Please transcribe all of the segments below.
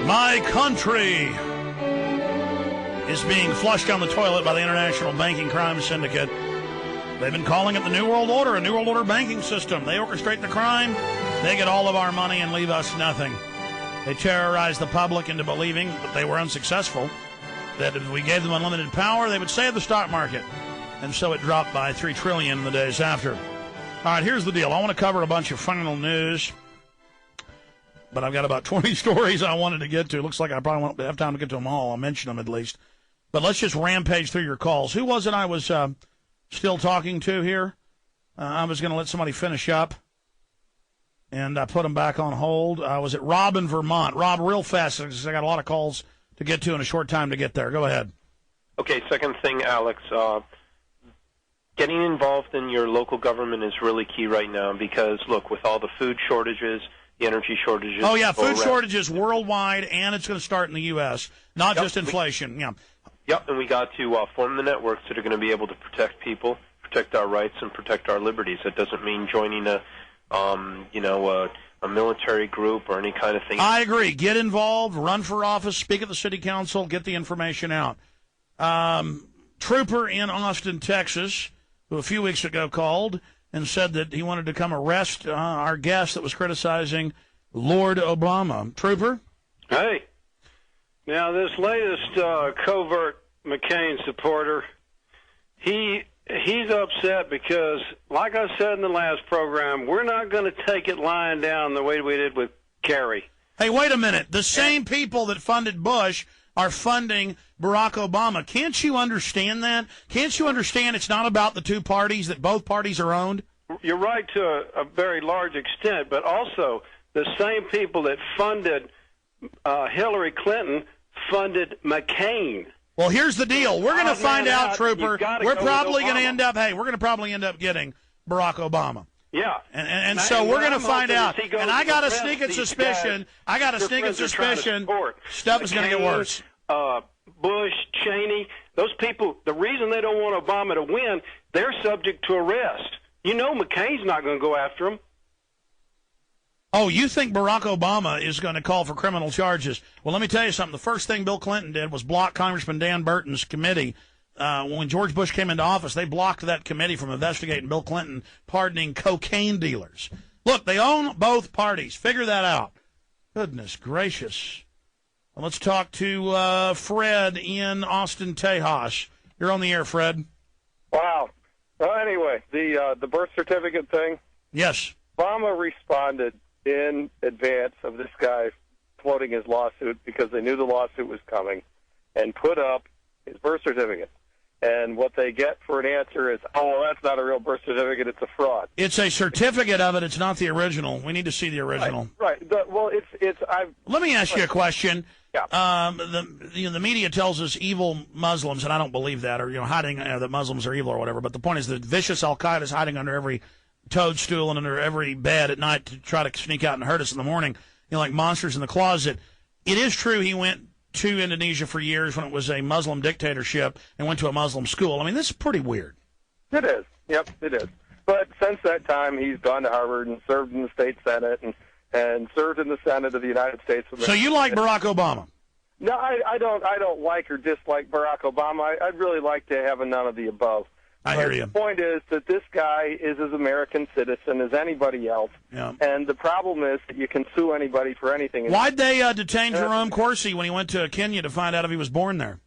My country is being flushed down the toilet by the International Banking Crime Syndicate. They've been calling it the New World Order, a New World Order banking system. They orchestrate the crime, they get all of our money and leave us nothing. They terrorize the public into believing that they were unsuccessful, that if we gave them unlimited power, they would save the stock market. And so it dropped by $3 trillion in the days after. All right, here's the deal. I want to cover a bunch of final news, but I've got about 20 stories I wanted to get to. Looks like I probably won't have time to get to them all. I'll mention them at least. But let's just rampage through your calls. Who was it I was still talking to here? I was going to let somebody finish up, and I put them back on hold. Was it Rob in Vermont? Rob, real fast, because I got a lot of calls to get to in a short time to get there. Go ahead. Okay, second thing, Alex. Getting involved in your local government is really key right now because, look, with all the food shortages, the energy shortages. Oh, yeah, food shortages worldwide, and it's going to start in the U.S., not just inflation. Yep, and we got to form the networks that are going to be able to protect people, protect our rights, and protect our liberties. That doesn't mean joining a military group or any kind of thing. I agree. Get involved, run for office, speak at the city council, get the information out. Trooper in Austin, Texas, who a few weeks ago called and said that he wanted to come arrest our guest that was criticizing Lord Obama. Trooper? Hey. Now, this latest covert McCain supporter, he's upset because, like I said in the last program, we're not going to take it lying down the way we did with Kerry. Hey, wait a minute. The same people that funded Bush are funding Barack Obama. Can't you understand that? Can't you understand it's not about the two parties, that both parties are owned? You're right to a very large extent, but also the same people that funded Hillary Clinton funded McCain. Well, here's the deal. We're going to find out, Trooper. We're probably going to end up, we're going to probably end up getting Barack Obama. Yeah. And so we're going to find out. And I got a sneaking suspicion. Stuff is going to get worse. Bush, Cheney, those people, the reason they don't want Obama to win, they're subject to arrest. You know McCain's not going to go after him. Oh, you think Barack Obama is going to call for criminal charges? Well, let me tell you something. The first thing Bill Clinton did was block Congressman Dan Burton's committee. When George Bush came into office, they blocked that committee from investigating Bill Clinton pardoning cocaine dealers. Look, they own both parties. Figure that out. Goodness gracious. Well, let's talk to Fred in Austin, Tejas. You're on the air, Fred. Wow. Well, anyway, the birth certificate thing. Yes. Obama responded in advance of this guy floating his lawsuit because they knew the lawsuit was coming and put up his birth certificate. And what they get for an answer is, oh, well, that's not a real birth certificate, it's a fraud. It's a certificate of it, it's not the original. We need to see the original. Right. Let me ask you a question. Yeah. The media tells us evil Muslims, and I don't believe that, or hiding that Muslims are evil or whatever. But the point is that vicious Al-Qaeda is hiding under every toadstool and under every bed at night to try to sneak out and hurt us in the morning, like monsters in the closet. It is true he went to Indonesia for years when it was a Muslim dictatorship and went to a Muslim school. I mean, this is pretty weird. It is. Yep, it is. But since that time, he's gone to Harvard and served in the state Senate and served in the Senate of the United States. So you like Barack Obama? No, I don't like or dislike Barack Obama. I'd really like to have a none of the above. I hear you. The point is that this guy is as American citizen as anybody else, and the problem is that you can sue anybody for anything. Why'd they detain Jerome Corsi when he went to Kenya to find out if he was born there?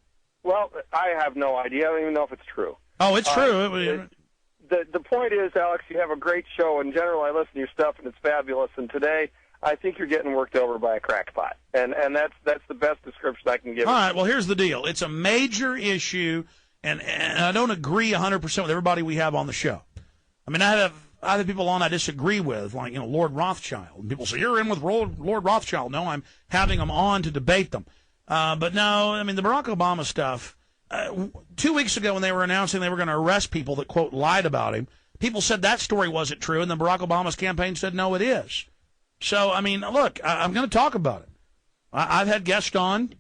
Well, I have no idea. I don't even know if it's true. Oh, it's true. The point is, Alex, you have a great show. In general, I listen to your stuff, and it's fabulous. And today, I think you're getting worked over by a crackpot, and that's the best description I can give. All right, well, here's the deal. It's a major issue. And I don't agree 100% with everybody we have on the show. I mean, I have people on I disagree with, like, Lord Rothschild. And people say, you're in with Lord Rothschild. No, I'm having them on to debate them. But no, I mean, the Barack Obama stuff, 2 weeks ago when they were announcing they were going to arrest people that, quote, lied about him, people said that story wasn't true, and then Barack Obama's campaign said, no, it is. So, I mean, look, I'm going to talk about it. I've had guests on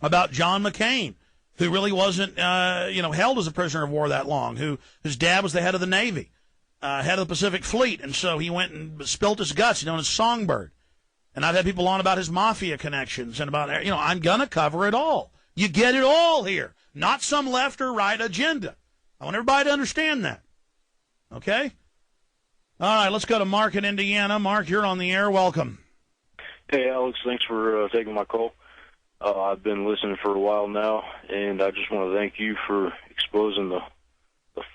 about John McCain, who really wasn't, held as a prisoner of war that long, whose dad was the head of the Navy, head of the Pacific Fleet, and so he went and spilt his guts, known as Songbird. And I've had people on about his mafia connections and about, I'm going to cover it all. You get it all here, not some left or right agenda. I want everybody to understand that. Okay? All right, let's go to Mark in Indiana. Mark, you're on the air. Welcome. Hey, Alex, thanks for taking my call. I've been listening for a while now, and I just want to thank you for exposing the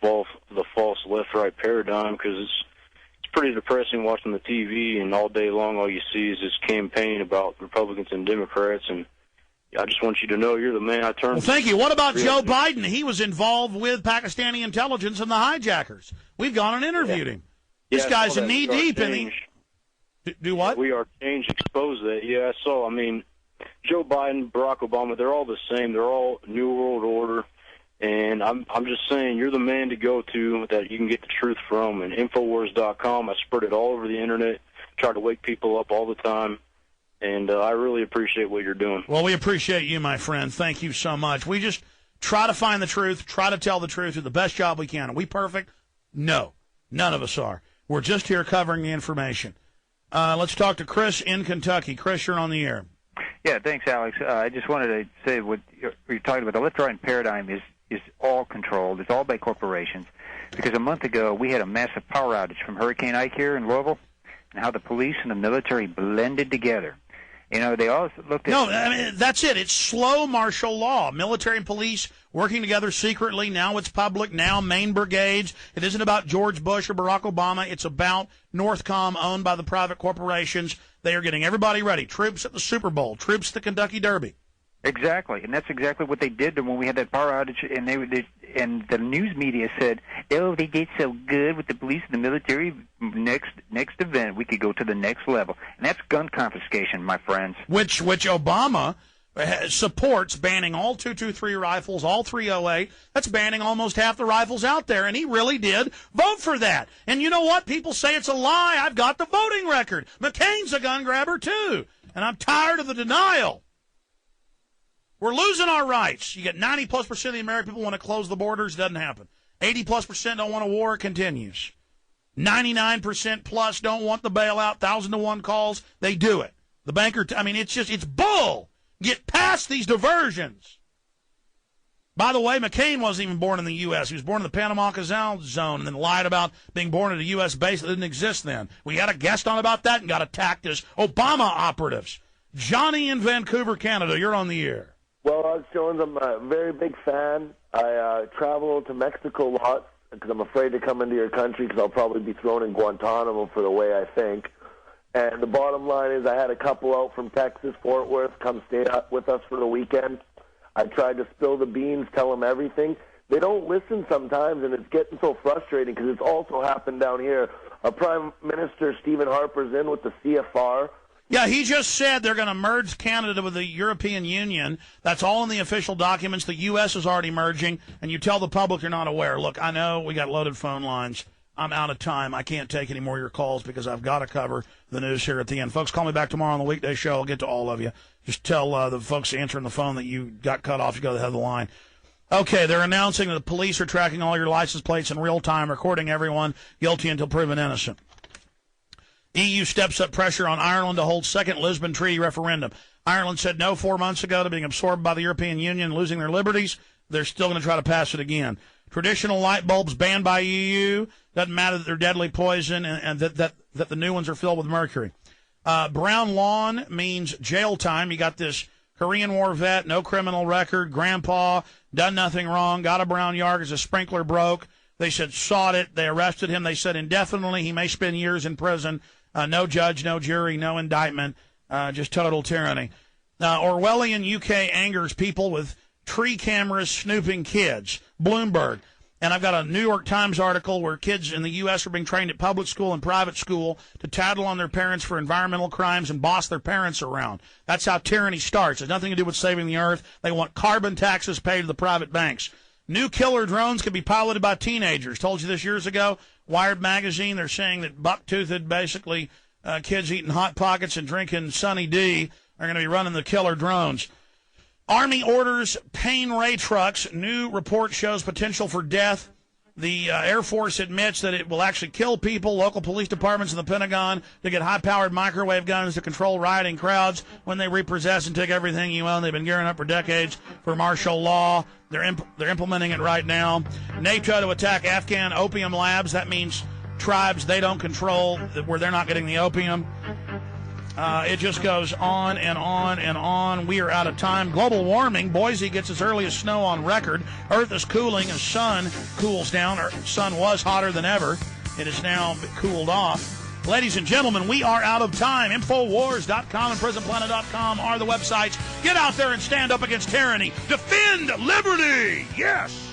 false left-right paradigm, because it's pretty depressing watching the TV, and all day long all you see is this campaign about Republicans and Democrats, and I just want you to know you're the man I turn to. Well, thank you. What about Joe Biden? He was involved with Pakistani intelligence and the hijackers. We've gone and interviewed him. This guy's knee-deep in the... Do what? We Are Change exposed that. Yeah, I saw. I mean, Joe Biden, Barack Obama, they're all the same. They're all New World Order. And I'm just saying, you're the man to go to that you can get the truth from. And Infowars.com, I spread it all over the Internet, try to wake people up all the time. And I really appreciate what you're doing. Well, we appreciate you, my friend. Thank you so much. We just try to find the truth, try to tell the truth, do the best job we can. Are we perfect? No. None of us are. We're just here covering the information. Let's talk to Chris in Kentucky. Chris, you're on the air. Yeah, thanks, Alex. I just wanted to say what you're talking about. The left-right paradigm is all controlled. It's all by corporations. Because a month ago, we had a massive power outage from Hurricane Ike here in Louisville, and how the police and the military blended together. They all looked at... No, I mean, that's it. It's slow martial law. Military and police working together secretly. Now it's public. Now Maine brigades. It isn't about George Bush or Barack Obama. It's about Northcom, owned by the private corporations. They are getting everybody ready. Troops at the Super Bowl. Troops at the Kentucky Derby. Exactly, and that's exactly what they did when we had that power outage, and the news media said, "Oh, they did so good with the police and the military. Next event, we could go to the next level," and that's gun confiscation, my friends. Which Obama supports, banning all .223 rifles, all .308. That's banning almost half the rifles out there, and he really did vote for that. And you know what? People say it's a lie. I've got the voting record. McCain's a gun grabber too, and I'm tired of the denial. We're losing our rights. You get 90+% of the American people want to close the borders. Doesn't happen. 80+% don't want a war. It continues. 99% plus don't want the bailout. 1,000-to-1 calls. They do it. The banker, it's bull. Get past these diversions. By the way, McCain wasn't even born in the U.S. He was born in the Panama Canal Zone and then lied about being born at a U.S. base that didn't exist then. We had a guest on about that and got attacked as Obama operatives. Johnny in Vancouver, Canada, you're on the air. Well, Alex Jones, I'm a very big fan. I travel to Mexico lots because I'm afraid to come into your country because I'll probably be thrown in Guantanamo for the way I think. And the bottom line is I had a couple out from Texas, Fort Worth, come stay up with us for the weekend. I tried to spill the beans, tell them everything. They don't listen sometimes, and it's getting so frustrating because it's also happened down here. Our Prime Minister, Stephen Harper's in with the CFR. Yeah, he just said they're going to merge Canada with the European Union. That's all in the official documents. The U.S. is already merging, and you tell the public you're not aware. Look, I know we got loaded phone lines. I'm out of time. I can't take any more of your calls because I've got to cover the news here at the end. Folks, call me back tomorrow on the weekday show. I'll get to all of you. Just tell the folks answering the phone that you got cut off. You go to the head of the line. Okay, they're announcing that the police are tracking all your license plates in real time, recording everyone guilty until proven innocent. EU steps up pressure on Ireland to hold second Lisbon Treaty referendum. Ireland said no 4 months ago to being absorbed by the European Union and losing their liberties. They're still going to try to pass it again. Traditional light bulbs banned by EU. Doesn't matter that they're deadly poison and that the new ones are filled with mercury. Brown lawn means jail time. You got this Korean War vet, no criminal record, grandpa, done nothing wrong, got a brown yard because a sprinkler broke. They said sought it. They arrested him. They said indefinitely. He may spend years in prison. No judge, no jury, no indictment, just total tyranny. Orwellian UK angers people with tree cameras snooping kids. Bloomberg. And I've got a New York Times article where kids in the U.S. are being trained at public school and private school to tattle on their parents for environmental crimes and boss their parents around. That's how tyranny starts. It has nothing to do with saving the earth. They want carbon taxes paid to the private banks. New killer drones can be piloted by teenagers. Told you this years ago. Wired magazine, they're saying that buck-toothed, basically, kids eating Hot Pockets and drinking Sunny D are going to be running the killer drones. Army orders pain ray trucks. New report shows potential for death The Air Force admits that it will actually kill people, local police departments and the Pentagon to get high-powered microwave guns to control rioting crowds when they repossess and take everything you own. They've been gearing up for decades for martial law. They're implementing it right now. NATO to attack Afghan opium labs. That means tribes they don't control, where they're not getting the opium. It just goes on and on and on. We are out of time. Global warming. Boise gets its earliest snow on record. Earth is cooling as sun cools down. Our sun was hotter than ever. It is now cooled off. Ladies and gentlemen, we are out of time. Infowars.com and PrisonPlanet.com are the websites. Get out there and stand up against tyranny. Defend liberty. Yes.